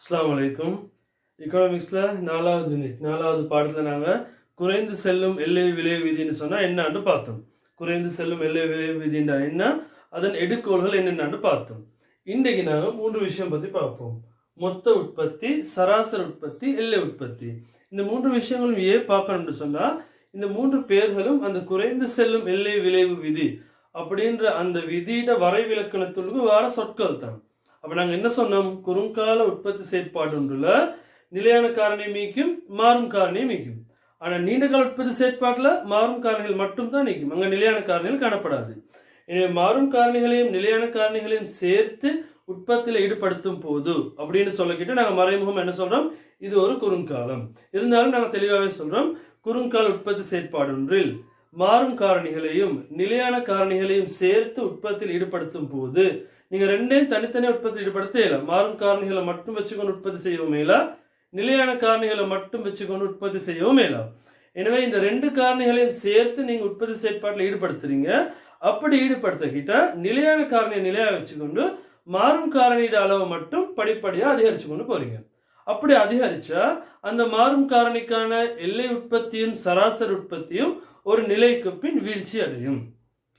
அஸ்ஸலாமு அலைக்கும். எக்கனாமிக்ஸில் 4வது யூனிட் 4வது பாடத்தில் நாங்கள் குறைந்து செல்லும் எல்லை விளைவு விதின்னு சொன்னால் என்னான்னு பார்த்தோம். குறைந்து செல்லும் எல்லை விளைவு விதின்னா என்ன, அதன் எடுக்கோள்கள் என்னென்னு பார்த்தோம். இன்றைக்கு நாங்கள் 3 விஷயம் பற்றி பார்ப்போம். மொத்த உற்பத்தி, சராசரி உற்பத்தி, எல்லை உற்பத்தி. இந்த 3 விஷயங்களும் ஏன் பார்க்கணும்னு சொன்னால், இந்த 3 பேர்களும் அந்த குறைந்து செல்லும் எல்லை விளைவு விதி அப்படின்ற அந்த விதியிட வரைவிலக்கணத்துக்கு வர சொற்கள் தான். அப்ப நாங்க என்ன சொன்னோம், குறுங்கால உற்பத்தி செயற்பாடு ஒன்றுல நிலையான காரணி மீக்கும், மாறும் காரணியை மீக்கும். ஆனா நீண்ட கால உற்பத்தி செயற்பாட்டுல மாறும் காரணிகள் மட்டும்தான் நீக்கும், அங்க நிலையான காரணிகள் காணப்படாது. எனவே மாறும் காரணிகளையும் நிலையான காரணிகளையும் சேர்த்து உற்பத்தியில ஈடுபடுத்தும் போது அப்படின்னு சொல்லிக்கிட்டு நாங்க மறைமுகம் என்ன சொல்றோம், இது ஒரு குறுங்காலம். இருந்தாலும் நாங்க தெளிவாகவே சொல்றோம், குறுங்கால உற்பத்தி செயற்பாடு ஒன்றில் மாறும் காரணிகளையும் நிலையான காரணிகளையும் சேர்த்து உற்பத்தியில் ஈடுபடுத்தும் போது நீங்க ரெண்டையும் தனித்தனியாக உற்பத்தி ஈடுபடுத்த மாறும் காரணிகளை மட்டும் வச்சுக்கொண்டு உற்பத்தி செய்யவும் மேலா, நிலையான காரணிகளை மட்டும் வச்சுக்கொண்டு உற்பத்தி செய்யவும் மேலா. எனவே இந்த 2 காரணிகளையும் சேர்த்து நீங்க உற்பத்தி செயற்பாட்டில் ஈடுபடுத்துறீங்க. அப்படி ஈடுபடுத்திக்கிட்டா நிலையான காரணியை நிலையாக வச்சுக்கொண்டு மாறும் காரணியோட அளவை மட்டும் படிப்படியா அதிகரிச்சு கொண்டு போறீங்க. அப்படி அதிகரிச்சா அந்த மாறும் காரணிக்கான எல்லை உற்பத்தியும் சராசரி உற்பத்தியும் ஒரு நிலைக்கு பின் வீழ்ச்சி அடையும்.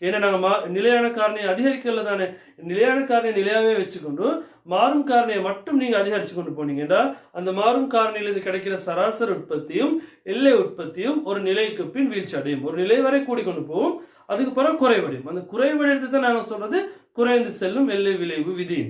ஏன்னா நாங்கள் நிலையான காரணியை அதிகரிக்கல தானே, நிலையான காரணியை நிலையாவே வச்சுக்கொண்டு மாறும் காரணியை மட்டும் நீங்க அதிகரிச்சு கொண்டு போனீங்கன்னா அந்த மாறும் காரணியிலிருந்து கிடைக்கிற சராசரி உற்பத்தியும் எல்லை உற்பத்தியும் ஒரு நிலைக்கு பின் வீழ்ச்சி அடையும். ஒரு நிலை வரை கூடிக்கொண்டு போகும், அதுக்கு பிறகு குறைவடையும். அந்த குறைவடையத்தை தான் நாங்கள் சொல்றது குறைந்து செல்லும் எல்லை விளைவு விதி.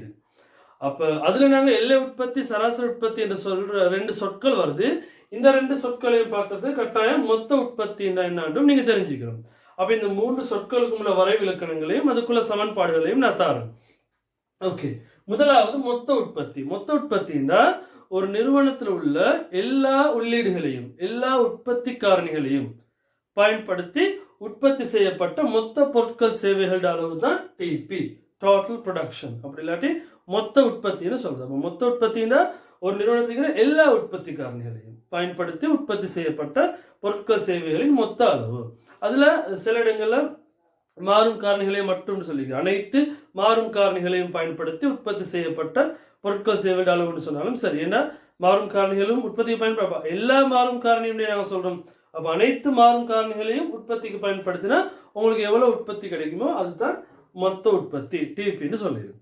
அப்ப அதுல நாங்க எல்லை உற்பத்தி சராசரி உற்பத்தி என்று சொல்ற 2 சொற்கள் வருது. இந்த 2 சொற்களையும் பார்த்தது கட்டாயம் மொத்த உற்பத்தி என்னன்னு நீங்க தெரிஞ்சுக்கணும். அப்ப இந்த 3 சொற்களுக்கு உள்ள வரைவிலக்கணங்களையும் அதுக்குள்ள சமன்பாடுகளையும் நான் தரேன். ஓகே, முதலாவது மொத்த உற்பத்தி. மொத்த உற்பத்தின்னா ஒரு நிறுவனத்தில் உள்ள எல்லா உள்ளீடுகளையும் எல்லா உற்பத்தி காரணிகளையும் பயன்படுத்தி உற்பத்தி செய்யப்பட்ட மொத்த பொருட்கள் சேவைகளோட அளவு தான் டிபி, டோட்டல் ப்ரொடக்ஷன். அப்படி இல்லாட்டி மொத்த உற்பத்தின்னு சொல்றது. மொத்த உற்பத்தின்னா ஒரு நிறுவனத்துக்கு எல்லா உற்பத்தி காரணிகளையும் பயன்படுத்தி உற்பத்தி செய்யப்பட்ட பொருட்கள் சேவைகளின் மொத்த அளவு. அதுல சில இடங்கள்ல மாறும் காரணிகளை மட்டும் சொல்லிக்கிறேன். அனைத்து மாறும் காரணிகளையும் பயன்படுத்தி உற்பத்தி செய்யப்பட்ட பொருட்கள் சேவை அளவுன்னு சொன்னாலும் சரி. ஏன்னா மாறும் காரணிகளும் உற்பத்திக்கு பயன்பட எல்லா மாறும் காரணியும் நாங்க சொல்றோம். அப்ப அனைத்து மாறும் காரணிகளையும் உற்பத்திக்கு பயன்படுத்தினா உங்களுக்கு எவ்வளவு உற்பத்தி கிடைக்குமோ அதுதான் மொத்த உற்பத்தி, டிபின்னு சொல்லிடும்.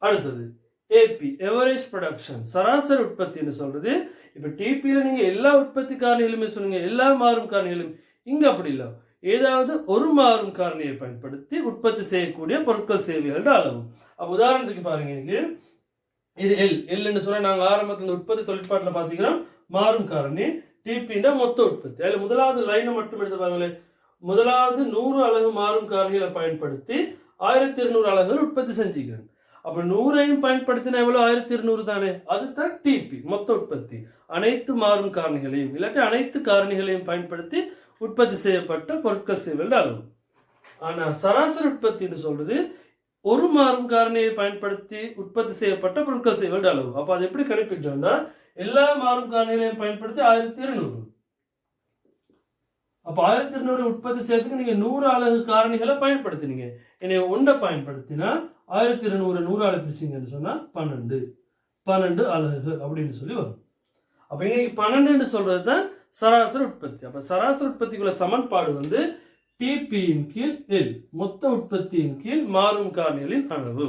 அடுத்தது ஏபி, எவரேஜ் ப்ரொடக்ஷன், சராசரி உற்பத்தின்னு சொல்றது. இப்ப டிபியில நீங்க எல்லா உற்பத்தி காரணிகளுமே சொன்னீங்க, எல்லா மாறும் காரணிகளும். இங்க அப்படி இல்லை, ஏதாவது ஒரு மாறும் காரணியை பயன்படுத்தி உற்பத்தி செய்யக்கூடிய பொருட்கள் சேவைகளோட அளவு. அப்ப உதாரணத்துக்கு பாருங்க, இது எல்னு சொன்னா நாங்க ஆரம்பத்தில் உற்பத்தி தொழிற்பாட்டில் பாத்தீங்கன்னா மாறும் காரணி டிபின்னா மொத்த உற்பத்தி. அதுல முதலாவது லைனை மட்டும் எடுத்து பாருங்களேன். முதலாவது 100 அலகு மாறும் காரணிகளை பயன்படுத்தி 1200 அலகுகள் உற்பத்தி செஞ்சுக்கிறேன். அப்ப 100ஐயும் பயன்படுத்தினா எவ்வளவு, 1200 தானே, அதுதான் டிபி மொத்த உற்பத்தி. அனைத்து மாறும் காரணிகளையும் இல்லாட்டி அனைத்து காரணிகளையும் பயன்படுத்தி உற்பத்தி செய்யப்பட்ட பொருட்கள் சேவைகள் அளவு. ஆனா சராசரி உற்பத்தின்னு சொல்றது ஒரு மாறும் காரணியை பயன்படுத்தி உற்பத்தி செய்யப்பட்ட பொருட்கள் சேவைகள் அளவு. அப்ப அது எப்படி கணிப்பிட்டோம்னா எல்லா மாறும் காரணிகளையும் பயன்படுத்தி 1200. அப்ப 1200 உற்பத்தி செய்யறதுக்கு நீங்க 100 அலகு காரணிகளை பயன்படுத்தினீங்க. என்னைய ஒன்றை பயன்படுத்தினா 1200 100 அலகு பிரிச்சிங்கன்னு சொன்னா 12 அலகுகள் அப்படின்னு சொல்லி வரும். அப்ப இங்க 12 சொல்றது தான் சராசரி உற்பத்தி. அப்ப சராசரி உற்பத்திக்குள்ள சமன்பாடு வந்து டிபியின் கீழ் எல், மொத்த உற்பத்தியின் கீழ் மாறும் காரணிகளின் அளவு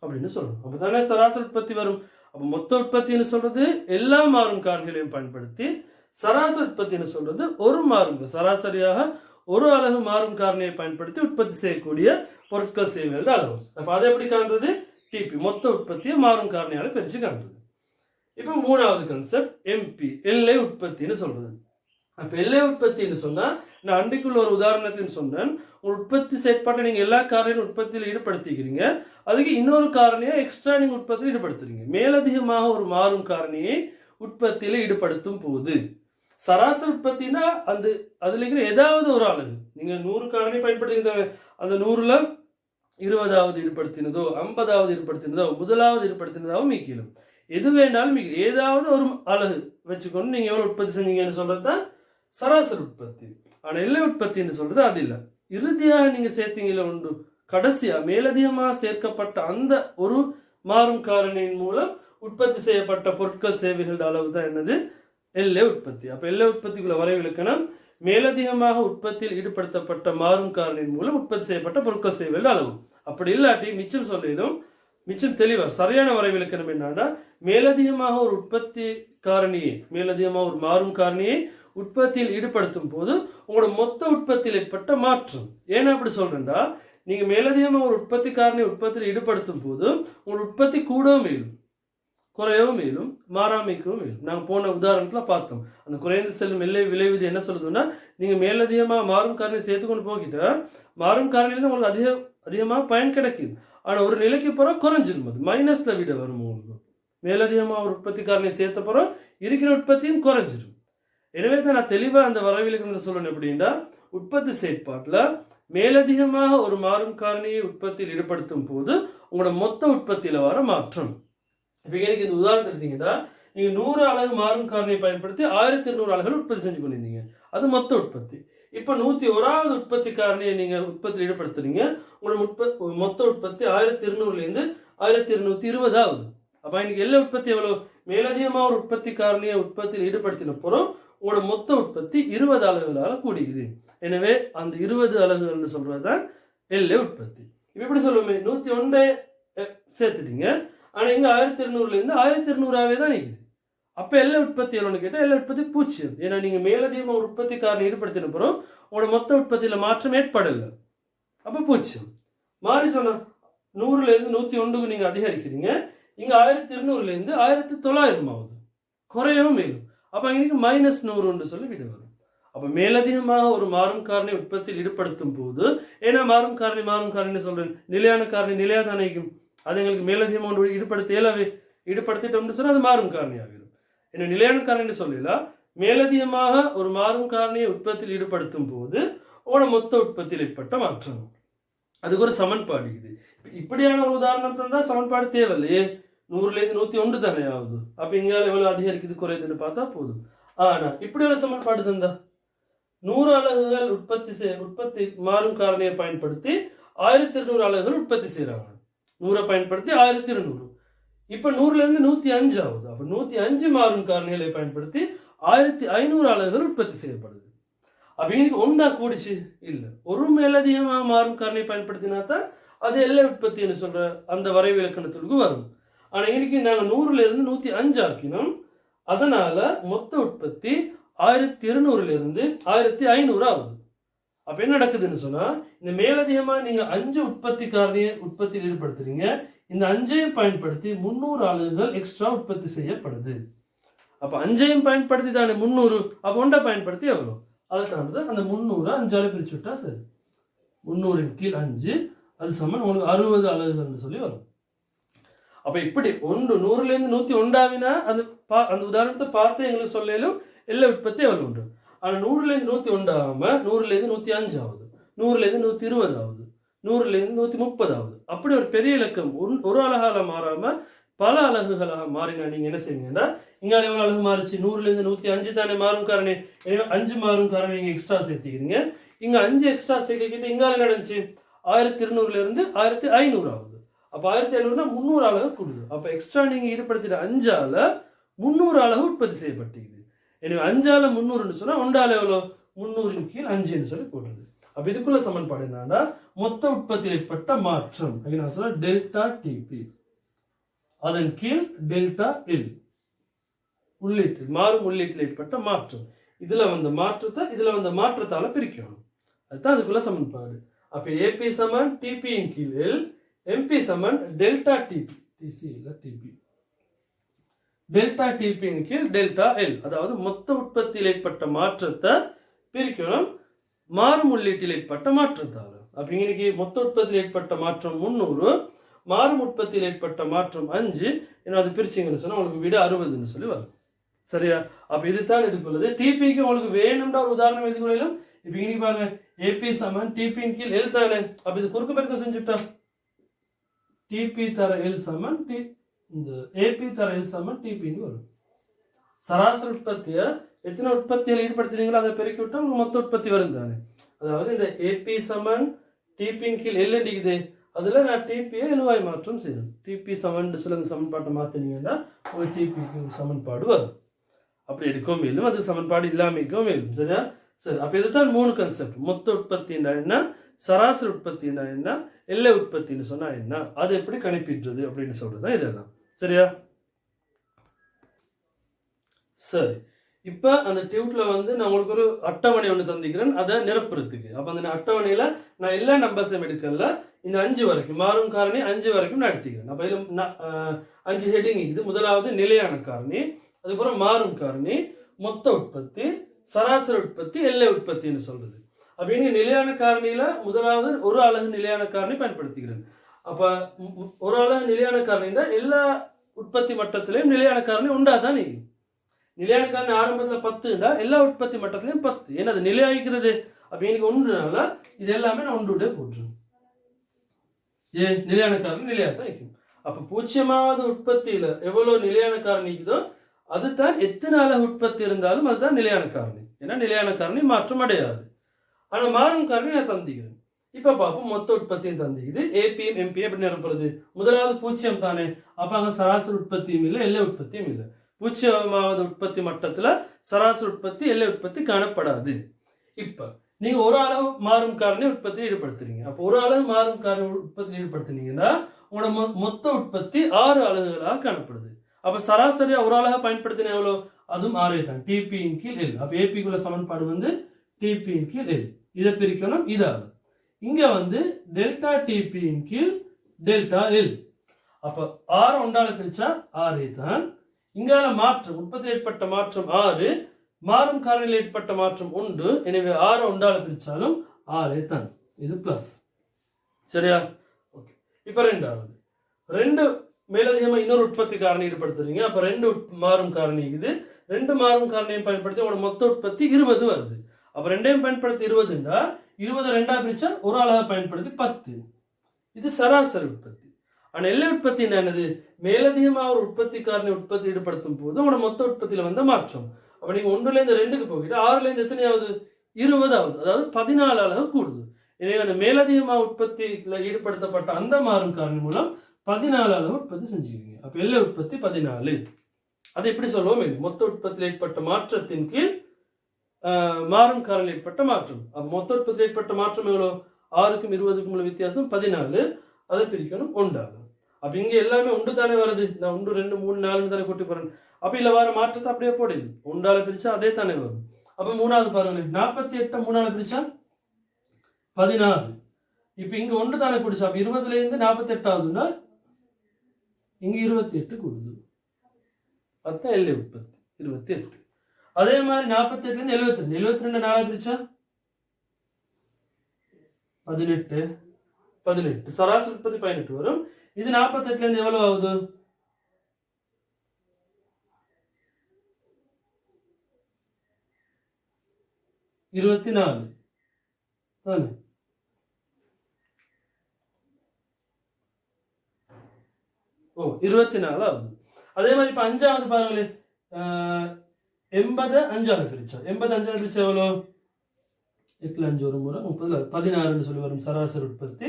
அப்படின்னு சொல்லணும். அப்பதானே சராசரி உற்பத்தி வரும். அப்ப மொத்த உற்பத்தின்னு சொல்றது எல்லா மாறும் காரணிகளையும் பயன்படுத்தி, சராசரி உற்பத்தின்னு சொல்றது ஒரு மாறும், சராசரியாக ஒரு அலகு மாறும் காரணியை பயன்படுத்தி உற்பத்தி செய்யக்கூடிய பொருட்கள் சேவைகள் அளவு. அப்ப அதை எப்படி காண்றது, டிபி மொத்த உற்பத்தியை மாறும் காரணியால பிரிச்சு காண்றது. இப்ப 3வது கான்செப்ட் எம்பி, எல்லை உற்பத்தின்னு சொல்றது. அப்ப எல்லை உற்பத்தின்னு சொன்னா நான் அன்றைக்குள்ள ஒரு உதாரணத்தையும் சொன்னேன். உங்க உற்பத்தி செயற்பாட்டை நீங்க எல்லா காரணியும் உற்பத்தியில் ஈடுபடுத்திக்கிறீங்க, அதுக்கு இன்னொரு காரணியை எக்ஸ்ட்ரா நீங்க உற்பத்தியில் ஈடுபடுத்துறீங்க. மேலதிகமாக ஒரு மாறும் காரணியை உற்பத்தியில ஈடுபடுத்தும் போது சராசரி உற்பத்தினா அதுல இருக்கிற ஏதாவது ஒரு அலகு நீங்க 100 காரணி பயன்படுத்தி அந்த 100ல 20வது ஈடுபடுத்தினதோ 50வது ஈடுபடுத்தினதோ முதலாவது ஈடுபடுத்தினதாகவும் மீக்கிடும். எது வேண்டாலும் ஏதாவது ஒரு அலகு வச்சுக்கொண்டு நீங்க எவ்வளவு உற்பத்தி செஞ்சீங்கன்னு சொல்றதுதான் சராசரி உற்பத்தி. ஆனா எல்லை உற்பத்தின்னு சொல்றது அது இல்லை. இறுதியாக நீங்க சேர்த்தீங்கல உண்டு, கடைசியா மேலதிகமாக சேர்க்கப்பட்ட அந்த ஒரு மாறும் காரணியின் மூலம் உற்பத்தி செய்யப்பட்ட பொருட்கள் சேவைகள் அளவு தான் என்னது எல்லை உற்பத்தி. அப்ப எல்லை உற்பத்திக்குள்ள வரைவிலக்கணம் மேலதிகமாக உற்பத்தியில் ஈடுபடுத்தப்பட்ட மாறும் காரணியின் மூலம் உற்பத்தி செய்யப்பட்ட பொருட்கள் சேவைகள் அளவு. அப்படி இல்லாட்டி மிச்சம் சொல்லிடும் மிச்சம் தெளிவா சரியான வரைவிலக்கணம் என்னன்னா மேலதிகமாக ஒரு உற்பத்தி காரணியை மேலதிகமாக ஒரு மாறும் காரணியை உற்பத்தியில் ஈடுபடுத்தும் போது உங்களோட மொத்த உற்பத்தியில் ஏற்பட்ட மாற்றம். ஏன்னா அப்படி சொல்றேன்டா நீங்க மேலதிகமாக ஒரு உற்பத்தி காரணியை உற்பத்தியில் ஈடுபடுத்தும் போது உங்களோட உற்பத்தி கூடவும் மேலும் குறையவும் மேலும் மாறாமைக்கவும் மேலும். நாங்கள் போன உதாரணத்துல பார்த்தோம் அந்த குறைந்து செல்லும் எல்லை விலை விதி என்ன சொல்லுதுன்னா நீங்க மேலதிகமாக மாறும் காரணி சேர்த்துக்கொண்டு போகிட்ட மாறும் காரணியிலிருந்து உங்களுக்கு அதிகமாக பயன் கிடைக்குது. ஆனா ஒரு நிலைக்கு பிறகு குறைஞ்சிடும், அது மைனஸ்ல விட வரும். உங்களுக்கு மேலதிகமாக ஒரு உற்பத்தி காரணியை சேர்த்த பிறகு இருக்கிற உற்பத்தியும் குறைஞ்சிடும். எனவே தான் நான் தெளிவா அந்த வரவிலக்கணத்தை சொல்லணும். எப்படின்னா உற்பத்தி செயற்பாட்டுல மேலதிகமாக ஒரு மாறும் காரணியை உற்பத்தியில் ஈடுபடுத்தும் போது உங்களோட மொத்த உற்பத்தியில வர மாற்றம். இப்போ எனக்கு இந்த உதாரணம் எடுத்தீங்கன்னா நீங்க 100 அலகு மாறும் காரணியை பயன்படுத்தி 1200 அலகுகள் உற்பத்தி செஞ்சு பண்ணியிருந்தீங்க, அது மொத்த உற்பத்தி. இப்போ 101வது உற்பத்தி காரணியை நீங்க உற்பத்தியில் ஈடுபடுத்துறீங்க, உங்களோட மொத்த உற்பத்தி 1200லேருந்து 1220 ஆகுது. அப்போ இன்னைக்கு எல்லை உற்பத்தி எவ்வளவு? மேலதிகமாக ஒரு உற்பத்தி காரணியை உற்பத்தியில் ஈடுபடுத்தின பிறகு உங்களோட மொத்த உற்பத்தி 20 அலகுகளால் கூடிக்குது. எனவே அந்த 20 அலகுகள்னு சொல்றதுதான் எல்லை உற்பத்தி. இப்போ எப்படி சொல்லுவோமே 101 சேர்த்துட்டீங்க, ஆனா இங்க 1200லேருந்து 1200ஆவே தான் நிற்குது. அப்ப எல்லை உற்பத்தி எவ்வளோன்னு கேட்டால் எல்லை உற்பத்தி 0. ஏன்னா நீங்க மேலதிகமாக ஒரு உற்பத்தி காரணம் ஈடுபடுத்தின பிறகு உங்களோட மொத்த உற்பத்தியில மாற்றம் ஏற்படலை, அப்ப 0. மாறி சொன்னா 100லேருந்து 101க்கு நீங்க அதிகரிக்கிறீங்க, இங்க 1200லேருந்து 1900 ஆகுது, குறையவும் மேலும். அப்ப இன்னைக்கு -100 சொல்லி விட வரும். அப்ப மேலதிகமாக ஒரு மாறும் காரணி உற்பத்தியில் ஈடுபடுத்தும் போது, ஏன்னா மாறும் காரணி சொல்றேன், நிலையான காரணி நிலையாதானிக்கும் அது எங்களுக்கு மேலதிகமாக ஈடுபடுத்திட்டோம்னு சொன்னா அது மாறும் காரணி ஆகிடும். என்ன நிலையான காரணி சொல்லலாம், மேலதிகமாக ஒரு மாறும் காரணியை உற்பத்தியில் ஈடுபடுத்தும் போது உங்களோட மொத்த உற்பத்தியில் ஏற்பட்ட மாற்றம். அதுக்கு ஒரு சமன்பாடு இது. இப்படியான ஒரு உதாரணம் தந்தா சமன்பாடு தேவையில்லையே, 100லேருந்து 101 தானே ஆகுது. அப்ப இங்கால எவ்வளவு அதிகரிக்குது குறையுதுன்னு பார்த்தா போதும். ஆனா இப்படி ஒரு சமன்பாடு தந்தா 100 அலகுகள் உற்பத்தி மாறும் காரணியை பயன்படுத்தி 1200 அலகுகள் உற்பத்தி செய்யறாங்க. 100 பயன்படுத்தி 1200. இப்ப 100லேருந்து 105 ஆகுது. அப்ப 105 மாறும் காரணிகளை பயன்படுத்தி 1500 அலகுகள் உற்பத்தி செய்யப்படுது. அப்ப இன்னைக்கு ஒன்றா கூடிச்சு இல்ல, ஒரு மேலதிகமாக மாறும் காரணியை பயன்படுத்தினா தான் அது எல்லை உற்பத்தின்னு சொல்ற அந்த வரைவிலக்கணத்துக்கு வரும். ஆனா இன்னைக்கு நாங்க 100லேருந்து 105 ஆக்கினோம், அதனால மொத்த உற்பத்தி 1200லேருந்து 1500 ஆகுது. அப்ப என்ன நடக்குதுன்னு சொன்னா இந்த மேலதிகமா நீங்க 5 உற்பத்தி காரணியை உற்பத்தியில் ஈடுபடுத்துறீங்க, இந்த 5ஐயும் பயன்படுத்தி 300 அலகுகள் எக்ஸ்ட்ரா உற்பத்தி செய்யப்படுது. அப்ப 5ஐயும் பயன்படுத்தி தானே 300, அப்ப ஒன்றை பயன்படுத்தி எவ்வளவு? அதுக்கானது அந்த 300 5ஆல பிரிச்சு விட்டா சரி, 300 கீழ் 5 அது சமன் உங்களுக்கு 60 அலகுகள்னு சொல்லி வரும். அப்ப இப்படி 100லேருந்து 101 ஆவினா அந்த உதாரணத்தை பார்த்து எங்களுக்கு சொல்லலும் எல்லை உற்பத்தி எவ்வளவு உண்டு. ஆனா 100லேருந்து 101 ஆகாம 100லேருந்து 105 ஆகுது, 100லேருந்து 120 ஆகுது, 100லேருந்து 130 ஆகுது. அப்படி ஒரு பெரிய இலக்கம் ஒரு அலகால மாறாம பல அலகுகளாக மாறினா நீங்க என்ன செய்வீங்கன்னா இங்க எவ்வளவு அலகு மாறுச்சு? 100லேருந்து 105 தானே மாறும் காரணி. 5 மாறும் காரணி நீங்க எக்ஸ்ட்ரா சேர்த்துக்கிறீங்க, இங்க 5 எக்ஸ்ட்ரா சேர்க்கிட்டு இங்க என்ன நடந்துச்சு? 1200லேருந்து 1500 ஆகுது. அப்ப 1500 300 அலகு கூடுது. அப்ப எக்ஸ்ட்ரா நீங்க ஈடுபடுத்தின 5ஆல 300 அலகு உற்பத்தி செய்யப்பட்டது. எனவே 5ஆல 300ன்னு சொன்னா 1ஆல எவ்வளவு? 300 கீழ் 5ன்னு சொல்லி போடுறது. அப்ப இதுக்குள்ள சமன்பாடு என்னன்னா மொத்த உற்பத்தியில் ஏற்பட்ட மாற்றம் நான் சொல்ல டெல்டா டிபி, அதன் கீழ் டெல்டா எல், மாறும் உள்ளீட்டில் ஏற்பட்ட மாற்றம். இதுல வந்த மாற்றத்தால பிரிக்கணும், அதுதான் அதுக்குள்ள சமன்பாடு. அப்ப ஏபி சமன் டிபி இன் கீழ் எல், எம்பி சமன் டெல்டா டிபி, டிசி இல்ல டிபி, டெல்டா டிபி இன் கீழ் டெல்டா எல். அதாவது மொத்த உற்பத்தியில் ஏற்பட்ட மாற்றத்தை பிரிக்கணும் மாறும் உள்ளீட்டில் ஏற்பட்ட மாற்றத்தால. அப்ப இன்னைக்கு மொத்த உற்பத்தியில் ஏற்பட்ட மாற்றம் 300, மாறும் உற்பத்தியில் ஏற்பட்ட மாற்றம் 5, ஏன்னா அது பிரிச்சிங்கன்னு சொன்னா உங்களுக்கு விட 60ன்னு சொல்லி வரும். சரியா? அப்ப இதுதான் இதுக்குள்ளது. டிபிக்கு உங்களுக்கு வேணும்னா ஒரு உதாரணம் எழுதிக்கொள்ளும். இப்ப இன்னைக்கு பாருங்க, ஏபி சமன் டிபியின் கீழ் எல் தானே. அப்ப இது குறுக்கு பெருக்கம் செஞ்சுட்டா டிபி தர எல் சமன் இந்த ஏபி தர எல் சமன் டிபின்னு வரும். சராசரி உற்பத்திய எத்தனை உற்பத்தியில் ஈடுபடுத்துறீங்களோ அதை பெருக்கி விட்டா உங்களுக்கு மொத்த உற்பத்தி வரும் தானே. அதாவது இந்த ஏபி சமன் டிபியின் கீழ் எல் அடிக்குது, அதுல நான் டிபியை எழுவாய் மாற்றம் செய்யணும். டிபி சமன் சொல்ல அந்த சமன்பாட்டை மாற்றினீங்கன்னா ஒரு டிபிக்கு சமன்பாடு வரும். அப்படி எடுக்கவும் மேலும் அது சமன்பாடு இல்லாமக்கும் மேலும். சரியா? சரி, அப்போ இதுதான் 3 கான்செப்ட். மொத்த உற்பத்தின்னா என்ன, சராசரி உற்பத்தின்னா என்ன, எல்லை உற்பத்தின்னு சொன்னா என்ன, அது எப்படி கணிப்பிடுறது அப்படின்னு சொல்றதுதான் இதெல்லாம். சரியா? சரி, இப்போ அந்த டியூட்ல நான் உங்களுக்கு ஒரு அட்டவணை ஒன்று தந்திக்கிறேன், அதை நிரப்புறதுக்கு. அப்போ அந்த அட்டவணையில் நான் எல்லா நம்பர்ஸும் எடுக்கல, இந்த 5 வரைக்கும் மாறும் காரணி 5 வரைக்கும் நான் எடுத்துக்கிறேன். அப்போ இதில் 5 ஹெட்டிங் இருக்குது. முதலாவது நிலையான காரணி, அதுக்கப்புறம் மாறும் காரணி, மொத்த உற்பத்தி, சராசரி உற்பத்தி, எல்லை உற்பத்தின்னு சொல்றது. அப்போ இங்கே நிலையான காரணியில் முதலாவது ஒரு அலகு நிலையான காரணி பயன்படுத்துகிறேன். அப்போ ஒரு அலகு நிலையான காரணின்னா எல்லா உற்பத்தி மட்டத்திலையும் நிலையான காரணி உண்டாதான் நீங்க. நிலையான காரணி ஆரம்பத்தில் 10ண்டா எல்லா உற்பத்தி மட்டத்திலையும் 10. ஏன்னா அது நிலையாகிறது. அப்போ எனக்கு ஒன்றுனால இது எல்லாமே நான் ஒன்றுடைய போட்டுருவேன். நிலையான காரணி நிலையாக தான் இருக்கும். அப்போ 0வது உற்பத்தியில் எவ்வளோ நிலையான காரணி இருக்குதோ அதுதான் எத்தனை அலகு உற்பத்தி இருந்தாலும் அதுதான் நிலையான காரணி. ஏன்னா நிலையான காரணி மாற்றம் அடையாது. ஆனால் மாறும் காரணி நான் தந்திக்கிறேன். இப்போ பார்ப்போம், மொத்த உற்பத்தியும் தந்திக்குது. ஏபிஎம் எம்பிஎம் எப்படி நிரப்புறது? முதலாவது 0 தானே, அப்போ அங்கே சராசரி உற்பத்தியும் இல்லை, எல்லை உற்பத்தியும் இல்லை. 0வது உற்பத்தி மட்டத்தில் சராசரி உற்பத்தி, எல்லை உற்பத்தி காணப்படாது. இப்போ நீங்க ஒரு அளவு மாறும் காரணி உற்பத்தியில் ஈடுபடுத்துறீங்க. அப்போ ஒரு அளவு மாறும் காரணி உற்பத்தியில் ஈடுபடுத்தினீங்கன்னா உங்களோட மொத்த உற்பத்தி 6 அலகுகளாக காணப்படுது. அப்ப சராசரியா ஒரு அலகை பயன்படுத்தின எவ்வளோ? அதுவும் 6 தான். டிபியின் கீழ் எல். அப்ப ஏபிக்குள்ள சமன்பாடு டிபியின் கீழ் எல். இதை பிரிக்கணும் இதால. இங்க டெல்டா டிபியின் கீழ் டெல்டா எல். அப்ப 6 ஒன்றால பிரிச்சா 6 தான். இங்கால மாற்றம் உற்பத்தி ஏற்பட்ட மாற்றம் 6, மாறும் காரணியில் ஏற்பட்ட மாற்றம் 1. எனவே 6 ஒன்றால பிரிச்சாலும் 6 தான். இது பிளஸ். சரியா? ஓகே. இப்ப ரெண்டாவது 2 மேலதிகமா இன்னொரு உற்பத்தி காரணி ஈடுபடுத்துறீங்க. அப்ப 2 மாறும் காரணி இருக்குது. 2 மாறும் காரணியும் பயன்படுத்தி உங்களோட மொத்த உற்பத்தி 20 வருது. அப்ப 2ஐயும் பயன்படுத்தி 20ண்டா 20 2ஆ பிரிச்சா ஒரு அலகை பயன்படுத்தி 10. இது சராசரி உற்பத்தி. ஆனா எல்லை உற்பத்தி என்னது? மேலதிகமா ஒரு உற்பத்தி காரணி உற்பத்தி ஈடுபடுத்தும் போது உங்களோட மொத்த உற்பத்தியில மாற்றம். அப்ப நீங்க 1ல இருந்து 2க்கு போகிட்டு 6ல இருந்து எத்தனையாவது? 20ஆவது. அதாவது 14 அலகு கூடுது. எனவே அந்த மேலதிகமா உற்பத்தியில ஈடுபடுத்தப்பட்ட அந்த மாறும் காரணி மூலம் 14 அளவு உற்பத்தி செஞ்சுக்கிறீங்க. அப்ப எல்லை உற்பத்தி 14. அதை எப்படி சொல்லுவோம்? மொத்த உற்பத்தியில் ஏற்பட்ட மாற்றத்தின் கீழ் மாறும் காரணி ஏற்பட்ட மாற்றம். மொத்த உற்பத்தியில் ஏற்பட்ட மாற்றம் எவ்வளோ? 6க்கும் 20க்கும் உள்ள வித்தியாசம் 14. அதை பிரிக்கணும் 1 ஆகும். அப்ப இங்க எல்லாமே 1 தானே வருது. நான் 1 2 3 4 தானே கூட்டி போறேன். அப்ப இல்ல வர மாற்றத்தை அப்படியே போடுது. 1ஆல பிரிச்சா அதே தானே வரும். அப்ப 3வது பாருங்க, 48 3ஆல பிரிச்சா 16. இப்ப இங்க 1 தானே கூடிச்சா, அப்ப 20ல இருந்து 48 ஆகுதுன்னா இங்க 28 கூடுது. அதான் எல்லை உற்பத்தி 28. அதே மாதிரி 48ல இருந்து 72. 72 4 பிரிச்சா 18. சராசரி உற்பத்தி 18 வரும். இது 48ல இருந்து எவ்வளவு ஆகுது? 24 தானே. ஓ 24 ஆகுது. அதே மாதிரி இப்ப 5வது பாருங்களேன், 80 5ஆல பிரிச்சா 80 5ஆல பிரிச்சா எவ்வளோ? 8ல 5 ஒரு முறை 30 16ன்னு சொல்லி வரும் சராசரி உற்பத்தி.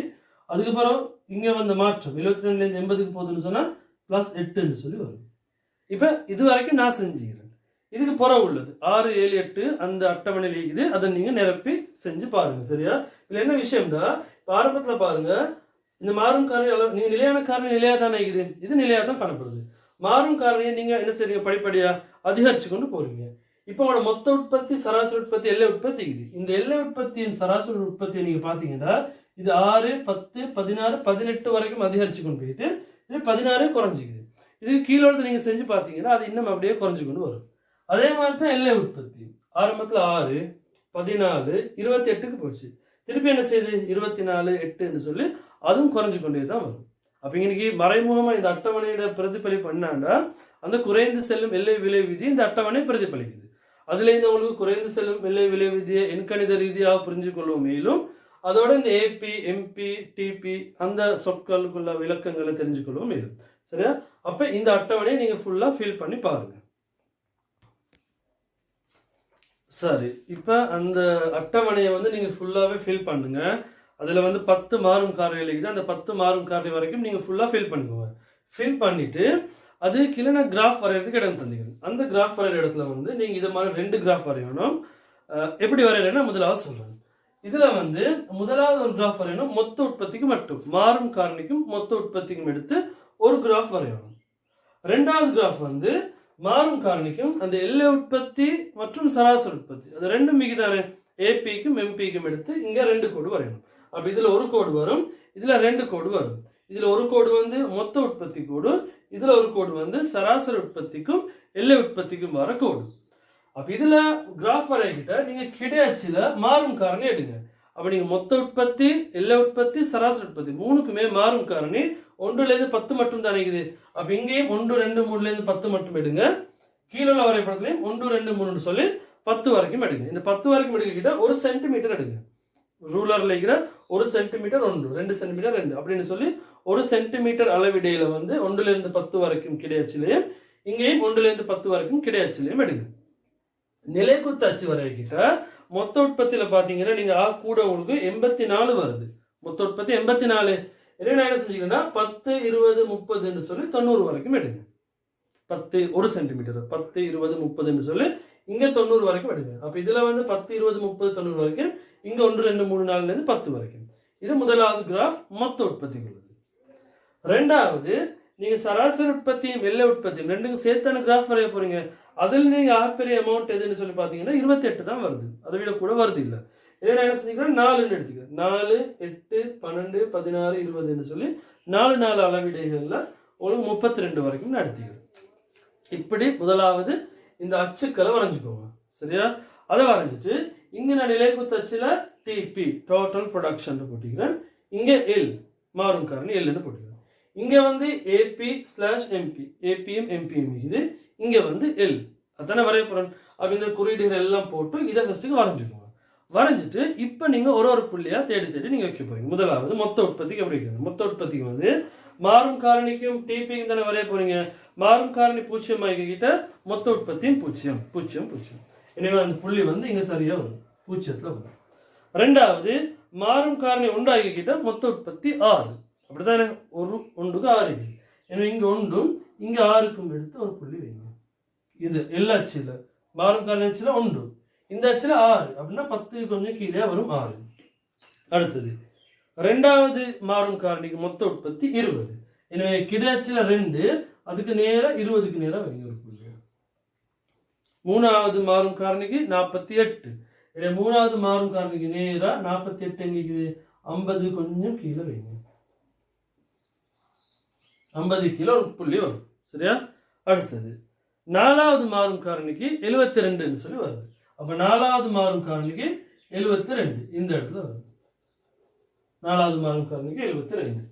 அதுக்கப்புறம் இங்க மாற்றம் 72ல இருந்து 80க்கு போகுதுன்னு சொன்னா +8ன்னு சொல்லி வரும். இப்ப இது வரைக்கும் நான் செஞ்சுக்கிறேன். இதுக்கு புறம் உள்ளது 6 7 8 அந்த அட்டவணையில் இருக்குது. அதை நீங்க நிரப்பி செஞ்சு பாருங்க. சரியா? இதுல என்ன விஷயம்னா, ஆரம்பத்துல பாருங்க, இந்த மாறும் காரணி நீங்க நிலையான காரணி நிலையா தானே இருக்குது. இது நிலையா தான் காணப்படுது. மாறும் காரணியை நீங்க என்ன செய்றீங்க? படிப்படியா அதிகரிச்சு கொண்டு போறீங்க. இப்போ உங்களோட மொத்த உற்பத்தி, சராசரி உற்பத்தி, எல்லை உற்பத்தி இது. இந்த எல்லை உற்பத்தியின் சராசரி உற்பத்தியை நீங்க பாத்தீங்கன்னா இது 6 10 16 18 வரைக்கும் அதிகரிச்சு கொண்டு போயிட்டு இது 16 குறைஞ்சிக்குது. இதுக்கு கீழே நீங்க செஞ்சு பாத்தீங்கன்னா அது இன்னும் அப்படியே குறைஞ்சு கொண்டு வரும். அதே மாதிரி தான் எல்லை உற்பத்தி. ஆரம்பத்துல 6 14 28க்கு போச்சு. திருப்பி என்ன செய்யுது? 24 8ன்னு சொல்லி அதுவும் குறைஞ்சு கொண்டே தான் வரும். அப்ப இன்னைக்கு மறைமுகமா இந்த அட்டவணையோட பிரதிபலிப்பு என்னன்னா, அந்த குறைந்து செல்லும் எல்லை விலை விதி இந்த அட்டவணை பிரதிபலிக்குது. அதுல இருந்து உங்களுக்கு குறைந்து செல்லும் எல்லை விலை விதியை எண்கணித ரீதியாக புரிஞ்சு கொள்ளும். மேலும் அதோட இந்த ஏபி எம்பி டிபி அந்த சொற்களுக்குள்ள விளக்கங்களை தெரிஞ்சுக்கொள்ளும். மேலும் சரியா? அப்ப இந்த அட்டவணையை நீங்க ஃபுல்லா ஃபில் பண்ணி பாருங்க. சரி, இப்ப அந்த அட்டவணையை நீங்க ஃபுல்லாவே ஃபில் பண்ணுங்க. அதில் வந்து 10 மாறும் காரணிகள் இருக்குது. அந்த 10 மாறும் காரணி வரைக்கும் நீங்கள் ஃபுல்லாக ஃபில் பண்ணிக்கோங்க. ஃபில் பண்ணிவிட்டு அது கீழே நான் கிராஃப் வரைகிறதுக்கு இடம் தந்துக்கிறேன். அந்த கிராஃப் வரைகிற இடத்துல வந்து நீங்கள் இது மாதிரி 2 கிராஃப் வரையணும். எப்படி வரைகிறேன்னா முதலாவது சொல்கிறேன். இதில் வந்து முதலாவது ஒரு கிராஃப் வரையணும் மொத்த உற்பத்திக்கு மட்டும், மாறும் காரணிக்கும் மொத்த உற்பத்திக்கும் எடுத்து ஒரு கிராஃப் வரையணும். ரெண்டாவது கிராஃப் வந்து மாறும் காரணிக்கும் அந்த எல்லை உற்பத்தி மற்றும் சராசரி உற்பத்தி, அது ரெண்டும் மிகுதான ஏபிக்கும் எம்பிக்கும் எடுத்து இங்கே 2 கோடு வரையணும். அப்போ இதில் ஒரு கோடு வரும், இதில் 2 கோடு வரும். இதில் ஒரு கோடு வந்து மொத்த உற்பத்தி கோடு, இதில் ஒரு கோடு வந்து சராசரி உற்பத்திக்கும் எல்லை உற்பத்திக்கும் வர கோடு. அப்போ இதில் கிராஃப் வரைகிட்ட நீங்கள் கிடையாச்சில் மாறும் காரணி எடுங்க. அப்போ நீங்கள் மொத்த உற்பத்தி, எல்லை உற்பத்தி, சராசரி உற்பத்தி மூணுக்குமே மாறும் காரணி 1லேருந்து 10 மட்டும் தான் இருக்குது. அப்போ இங்கேயும் 1, 2, 3லேருந்து 10 மட்டும் எடுங்க. கீழே உள்ள வரைபடத்துலையும் 1, 2, 3 சொல்லி 10 வரைக்கும் எடுங்க. இந்த 10 வரைக்கும் எடுக்கிட்ட 1 சென்டிமீட்டர் எடுங்க. ரூலரில் இருக்கிற 1 சென்டிமீட்டர் 1, 2 சென்டிமீட்டர் 2 அப்படின்னு சொல்லி 1 சென்டிமீட்டர் அளவிடையில வந்து 1லேருந்து 10 வரைக்கும் கிடையாச்சிலையும் இங்கேயும் 1லேருந்து 10 வரைக்கும் கிடையாச்சிலையும் எடுங்க. நிலைக்குத்து அச்சு வரைகிட்ட மொத்த உற்பத்தியில் பார்த்தீங்கன்னா நீங்கள் கூட உங்களுக்கு 84 வருது. மொத்த உற்பத்தி 84. என்ன செஞ்சீங்கன்னா 10, 20, 30 சொல்லி 90 வரைக்கும் எடுங்க. 10 1 சென்டிமீட்டர் 10, 20, 30 சொல்லி இங்கே 90 வரைக்கும் எடுங்க. அப்போ இதில் வந்து 10, 20, 30, 90 வரைக்கும், இங்கே 1, 2, 3, 4லேருந்து 10 வரைக்கும். இது முதலாவது கிராஃப் மொத்த உற்பத்தி உள்ளது. ரெண்டாவது நீங்கள் சராசரி உற்பத்தியும் எல்லை உற்பத்தியும் ரெண்டுக்கும் சேர்த்தான கிராஃப் வரைய போறீங்க. அதில் நீங்கள் ஆகப்பெரிய அமௌண்ட் எதுன்னு சொல்லி பார்த்தீங்கன்னா 28 தான் வருது. அதை விட கூட வருது இல்லை. இதை நான் என்ன செஞ்சுக்கிறேன் 4ன்னு எடுத்துக்கிறேன். 4, 8, 12, 16, 20 சொல்லி 4 அளவிடைகளில் உங்களுக்கு 32 வரைக்கும் நான் எடுத்துக்கிறேன். இப்படி முதலாவது இந்த அச்சுக்களை வரைஞ்சிக்கோங்க. சரியா? அதை வரைஞ்சிட்டு இங்கே நான் நிலைக்குத்து அச்சில் டிபி டோட்டல் ப்ரொடக்ஷன் போட்டிக்கிறேன். இங்கே எல் மாறும் காரணி எல்னு போட்டிக்கிறேன். இங்கே வந்து AP/MP ஏபிஎம் எம்பிஎம் இது. இங்கே வந்து எல் அதானே வரைய போகிறேன். அப்போ இந்த குறியீடுகள் எல்லாம் போட்டு இதை ஃபஸ்ட்டுக்கு வரைஞ்சிக்கோங்க. வரைஞ்சிட்டு இப்போ நீங்கள் ஒரு புள்ளியாக தேடி தேடி நீங்கள் வைக்க போகிறீங்க. முதலாவது மொத்த உற்பத்திக்கு எப்படி வைக்கிறது? மொத்த உற்பத்திக்கு வந்து மாறும் காரணிக்கும் டிபிக்கும் தானே வரைய போகிறீங்க. மாறும் காரணி 0 ஆகிக்கிட்ட மொத்த உற்பத்தியும் 0, 0, 0. எனவே அந்த புள்ளி வந்து இங்கே சரியாக வரும், 0ல் வரும். ரெண்டாவது மாறும் காரணி 1 ஆகிக்கிட்ட மொத்த உற்பத்தி 6. அப்படித்தானே? 1க்கு 6. எனவே இங்கே 1ம் இங்கே 6க்கும் எடுத்து ஒரு புள்ளி வைங்க. இது எல்லா அச்சில் மாறும் காரணி அச்சில் 1, இந்த அச்சில் 6 அப்படின்னா 10 கொஞ்சம் கீழே வரும் 6. அடுத்தது ரெண்டாவது மாறும் காரணிக்கு மொத்த உற்பத்தி 20. எனவே கிடையாச்சில் 2, அதுக்கு நேராக 20க்கு நேராக வைங்க ஒரு புள்ளி. மூணாவது மாறும் காரணிக்கு 48. எனவே மூணாவது மாறும் காரணிக்கு நேராக 48 எங்கே 50 கொஞ்சம் கீழே வைங்க. 50 கீழே ஒரு புள்ளி வரும். சரியா? அடுத்தது நாலாவது மாறும் காரணிக்கு 72 சொல்லி வருது. அப்ப நாலாவது மாறும் காரணிக்கு 72 இந்த இடத்துல வருது. நாலாவது மாறும் காரணிக்கு 72.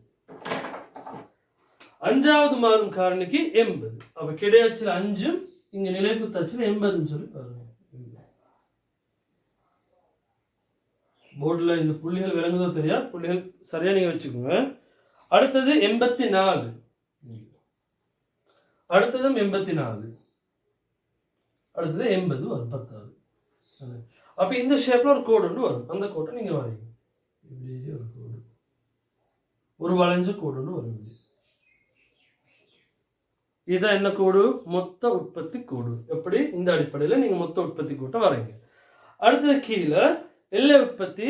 அஞ்சாவது மாறும் காரணிக்கு 80. அப்ப கிடையாச்சில் 5ம் இங்க நிலைக்குத்து அச்சில் 80 சொல்லி பாருங்க. போர்டில் இந்த புள்ளிகள் விளங்குதோ தெரியா? புள்ளிகள் சரியா நீங்க வச்சுக்கோங்க. அடுத்தது 84. அடுத்ததும் 84. அடுத்தது 80 வரும் 10வது. அப்ப இந்த ஷேப்ல ஒரு கோடு ஒன்று வரும். அந்த கோட்டை நீங்க வரைங்க. இப்படியே ஒரு கோடு, ஒரு வளைஞ்ச கோடு ஒன்று வரும். இதுதான் என்ன கோடு? மொத்த உற்பத்தி கோடு. எப்படி? இந்த அடிப்படையில் நீங்க மொத்த உற்பத்தி கோட்டை வரைங்க. அடுத்தது கீழே எல்லை உற்பத்தி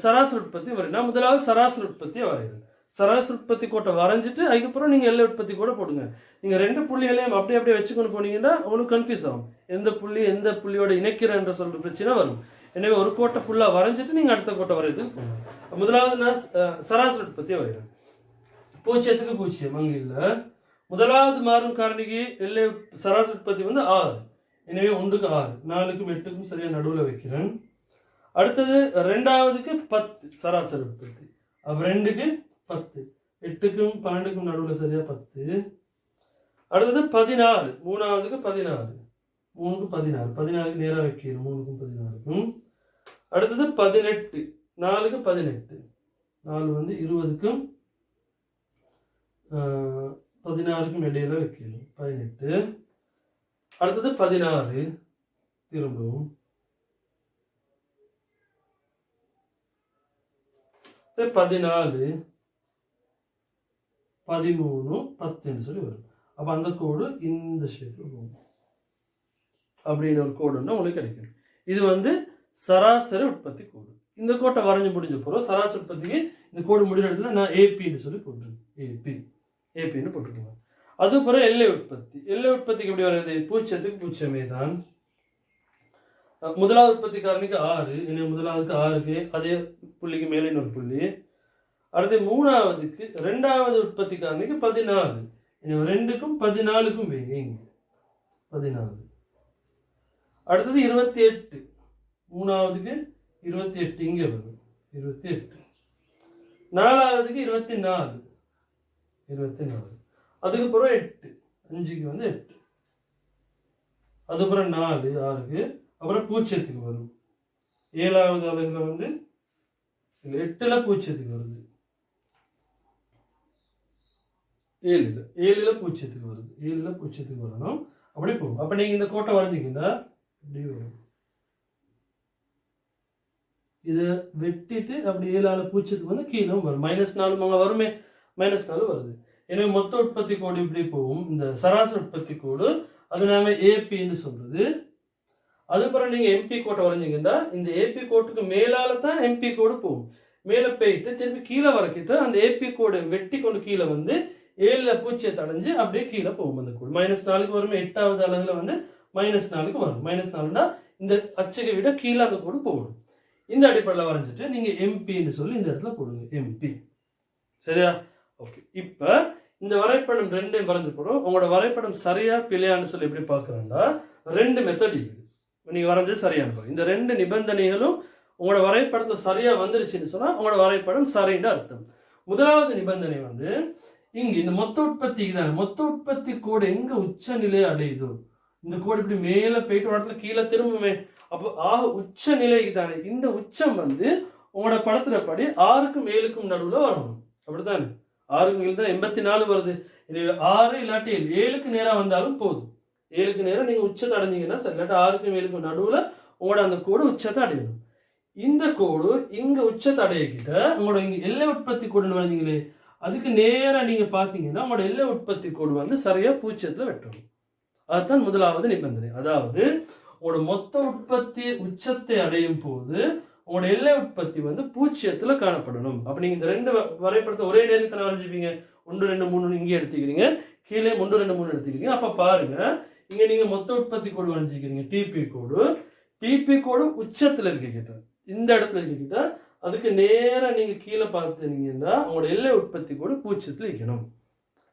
சராசரி உற்பத்தி வரையும். நான் முதலாவது சராசரி உற்பத்தியை வரைகிறேன். சராசரி உற்பத்தி கோட்டை வரைஞ்சிட்டு அதுக்கப்புறம் நீங்கள் எல்லை உற்பத்தி கூட போடுங்க. நீங்கள் 2 புள்ளிகளையும் அப்படியே வச்சுக்கொண்டு போனீங்கன்னா உங்களுக்கு கன்ஃபியூஸ் ஆகும். எந்த புள்ளி எந்த புள்ளியோட இணைக்கிறன்ற சொல்கிற பிரச்சனை வரும். எனவே ஒரு கோட்டை ஃபுல்லாக வரைஞ்சிட்டு நீங்கள் அடுத்த கோட்டை வரைகிறதுக்கு போகணும். முதலாவது நான் சராசரி உற்பத்தியை வரைகிறேன். 0க்கு 0 அங்கே இல்லை. முதலாவது மாறும் காரணிக்கு எல்லை சராசரி உற்பத்தி வந்து 6. எனவே 1க்கு 6, 4க்கும் 8க்கும் சரியாக நடுவில் வைக்கிறேன். அடுத்தது ரெண்டாவதுக்கு 10 சராசரி உற்பத்தி. அப்போ 2க்கு 10, 8க்கும் 12க்கும் நடுவில் சரியா 10. அடுத்தது 16, மூணாவதுக்கு 16, 3க்கு 16, 14க்கு நேராக வைக்கிறேன். 3க்கும் 16க்கும். அடுத்தது 18, 4க்கு 18, 4 வந்து 20க்கும் 16க்கும் இடையில வைக்கணும். 18. அடுத்தது 16 திரும்பவும் 14 13 10 சொல்லி வரும். அப்போ அந்த கோடு இந்த ஷேப்பில் போகும். அப்படின்னு ஒரு கோடு உங்களுக்கு கிடைக்கும். இது வந்து சராசரி உற்பத்தி கோடு. இந்த கோட்டை வரைஞ்சி முடிஞ்ச பிறகு சராசரி உற்பத்திக்கு இந்த கோடு முடிகிற இடத்துல நான் ஏபின்னு சொல்லி போட்டிருக்கேன். ஏபின்னு போட்டிருக்கேன். அதுக்கப்புறம் எல்லை உற்பத்தி. எல்லை உற்பத்திக்கு எப்படி வருது? பூஜ்ஜியத்துக்கு பூஜ்ஜியமே தான். முதலாவது உற்பத்தி காரணிக்கு 6, இன்னும் முதலாவதுக்கு 6க்கு அதே புள்ளிக்கு மேலே இன்னொரு புள்ளி. அடுத்து மூணாவதுக்கு ரெண்டாவது உற்பத்தி காரணிக்கு 14, இன்னும் 2க்கும் 14க்கும் வைங்க இங்க 14. அடுத்தது 28, மூணாவதுக்கு 28 இங்கே வரும் 28. நாலாவதுக்கு 24, அதுக்கப்புறம் 8, 5க்கு வந்து 8, அதுக்கப்புறம் 4 6க்கு, அப்புறம் பூஜ்ஜியத்துக்கு வரும். 7வது அலகுல வந்து 8ல பூஜ்ஜியத்துக்கு வருது, 7ல பூஜ்ஜியத்துக்கு வருது, 7ல பூஜ்ஜியத்துக்கு வரணும். அப்படி போகும். அப்ப நீங்க இந்த கோட்டை வரைஞ்சிங்கன்னா இப்படி வரும். இதை வெட்டிட்டு அப்படி 7ஆல பூஜ்ஜியத்துக்கு வந்து கீழே வரும். -4 அங்கே வருமே, -4 வருது. எனவே மொத்த உற்பத்தி கோடு இப்படி போகும். இந்த சராசரி உற்பத்தி கோடு அது நாம ஏபின்னு சொல்றது. அதுக்கப்புறம் நீங்க எம்பி கோட்டை வரைஞ்சிங்கன்னா இந்த ஏபி கோட்டுக்கு மேலால தான் எம்பி கோடு போகும். மேலே போயிட்டு திருப்பி கீழே வரைக்கிட்டு அந்த ஏபி கோடு வெட்டி கொண்டு கீழே வந்து 7ல பூஜ்ஜியத்தை அடைஞ்சு அப்படியே கீழே போகும். அந்த கோடு -4க்கு வரும். 8வது அலகுல வந்து -4க்கு வரும். -4னா இந்த அச்சுக்கு விட கீழே அந்த கோடு போடும். இந்த அடிப்படையில் வரைஞ்சிட்டு நீங்க எம்பின்னு சொல்லி இந்த இடத்துல போடுங்க, எம்பி. சரியா? ஓகே. இப்ப இந்த வரைபடம் ரெண்டையும் வரைஞ்ச போறோம். உங்களோட வரைபடம் சரியா பிழையான்னு சொல்லி எப்படி பார்க்கறேன்னா 2 மெத்தட் இருக்குது. நீங்க வரைஞ்சது சரியான. இந்த 2 நிபந்தனைகளும் உங்களோட வரைபடத்துல சரியா வந்துருச்சுன்னு சொன்னா உங்களோட வரைபடம் சரின்னு அர்த்தம். முதலாவது நிபந்தனை வந்து இங்க இந்த மொத்த உற்பத்திக்கு தான். மொத்த உற்பத்தி கோடு எங்க உச்ச நிலையை அடையுதோ இந்த கோடு இப்படி மேல போயிட்டு ஒரு இடத்துல கீழே திரும்புமே. அப்போ உச்ச நிலைக்கு தானே. இந்த உச்சம் வந்து உங்களோட படத்துல படி 6க்கும் 7க்கும் நடுவுல வரணும். அப்படித்தானே? 6க்கு 7 தான் 84 வருது. 6 இல்லாட்டி 7க்கு நேரா வந்தாலும் போதும். 7க்கு நேரம் நீங்க உச்சத்தை அடைஞ்சிங்கன்னா சரி. இல்லாட்டி 6க்கும் 7க்கும் நடுவுல உங்களோட அந்த கோடு உச்சத்தை அடையணும். இந்த கோடு இங்க உச்சத்தை அடையக்கிட்ட உங்களோட இங்க எல்லை உற்பத்தி கோடுன்னு வரைஞ்சிங்களே, அதுக்கு நேரா நீங்க பாத்தீங்கன்னா உங்களோட எல்லை உற்பத்தி கோடு வந்து சரியா பூஜ்ஜியத்துல வெட்டணும். அதுதான் முதலாவது நிபந்தனை. அதாவது உங்களோட மொத்த உற்பத்தி உச்சத்தை அடையும் போது உங்களோட எல்லை உற்பத்தி வந்து பூஜ்ஜியத்துல காணப்படணும். அப்ப நீங்க இந்த 2 வரைபடத்தை ஒரே நேரத்தில் வரைஞ்சிப்பீங்க. 1 2 3 இங்கே எடுத்துக்கிறீங்க, கீழே 1 2 3 எடுத்துக்கிறீங்க. அப்ப பாருங்க, இங்க நீங்க மொத்த உற்பத்தி கோடு வரைஞ்சிக்கிறீங்க, டிபி கோடு உச்சத்துல இருக்கிட்ட இந்த இடத்துல இருக்கிட்ட அதுக்கு நேரா நீங்க கீழே பார்த்தீங்கன்னா உங்களோட எல்லை உற்பத்தி கோடு பூஜ்ஜியத்துல இருக்கணும்.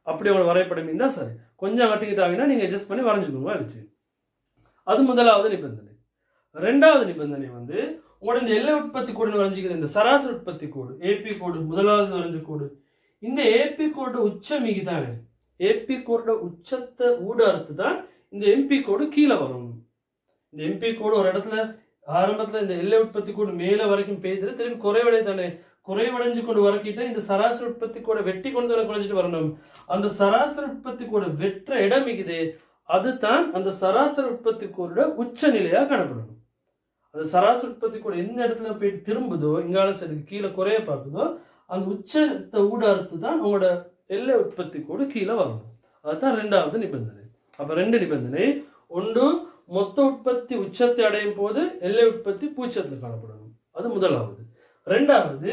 அப்படி உங்களோட வரைபடம் இருந்தா சரி. கொஞ்சம் கட்டிக்கிட்டாங்கன்னா நீங்க அட்ஜஸ்ட் பண்ணி வரைஞ்சுக்கோங்க அடிச்சு. அது முதலாவது நிபந்தனை. ரெண்டாவது நிபந்தனை வந்து உங்களோட இந்த எல்லை உற்பத்தி கோடு வரைஞ்சிக்கிற இந்த சராசரி உற்பத்தி கோடு ஏபி கோடு, முதலாவது வரைஞ்ச கோடு. இந்த ஏபி கோடு உச்சம் தானே. ஏபி கோட உச்சத்தை ஊடார்த்து தான் இந்த எம்பி கோடு கீழே வரும். இந்த எம்பி கோடு ஒரு இடத்துல ஆரம்பத்துல இந்த எல்லை உற்பத்தி கோடு மேல வரைக்கும் பெய்து திரும்பி குறைவடை தானே. குறைவடைஞ்சு கொண்டு வரக்கிட்ட இந்த சராசரி உற்பத்தி கூட வெட்டி கொண்டு தானே குறைஞ்சிட்டு வரணும். அந்த சராசரி உற்பத்தி கூட வெற்ற இடம் இருக்குது. அதுதான் அந்த சராசரி உற்பத்தி கோட உச்ச நிலையா காணப்படணும். அந்த சராசரி உற்பத்தி கூட எந்த இடத்துல போயிட்டு திரும்புதோ, இங்கால சரி கீழே குறைய பார்க்குதோ, அந்த உச்சத்தை ஊடார்த்து தான் உங்களோட எல்லை உற்பத்தி கோடு கீழே வரணும். அதுதான் ரெண்டாவது நிபந்தனை. அப்ப 2 நிபந்தனை. ஒன்று, மொத்த உற்பத்தி உச்சத்தை அடையும் போது எல்லை உற்பத்தி பூஜ்ஜியத்தில் காணப்படணும். அது முதலாவது. ரெண்டாவது,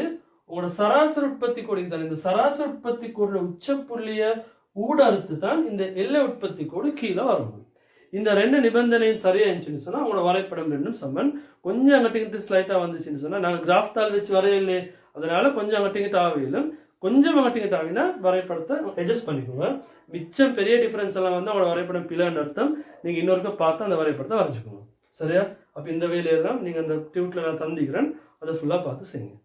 உங்களோட சராசரி உற்பத்தி கோடு தான். இந்த சராசரி உற்பத்தி கோட உச்ச புள்ளிய ஊடறுத்து தான் இந்த எல்லை உற்பத்தி கோடு கீழே வரணும். இந்த 2 நிபந்தனையும் சரியா இருந்துச்சுன்னு சொன்னா உங்களோட வரைபடம் ரெண்டும் சமன். கொஞ்சம் அங்கட்டிங்கிட்டு ஸ்லைட்டா வந்துச்சுன்னு சொன்னா நாங்கள் கிராஃப் தாள் வச்சு வரையில்லை, அதனால கொஞ்சம் அங்கட்டிங்கிட்டு ஆகலும். கொஞ்சம் அங்கட்டிங்கிட்டு ஆகினா வரைபடத்தை அட்ஜஸ்ட் பண்ணிக்கோங்க. மிச்சம் பெரிய டிஃபரன்ஸ் எல்லாம் வந்து அவங்களோட வரைபடம் பிள்ளைன்னு அர்த்தம். நீங்க இன்னொருக்க பார்த்து அந்த வரைபடத்தை வரைஞ்சுக்கோங்க. சரியா? அப்ப இந்த வேலையெல்லாம் நீங்க அந்த டியூட்ல நான் தந்திக்கிறேன், அதை ஃபுல்லா பார்த்து செய்யுங்க.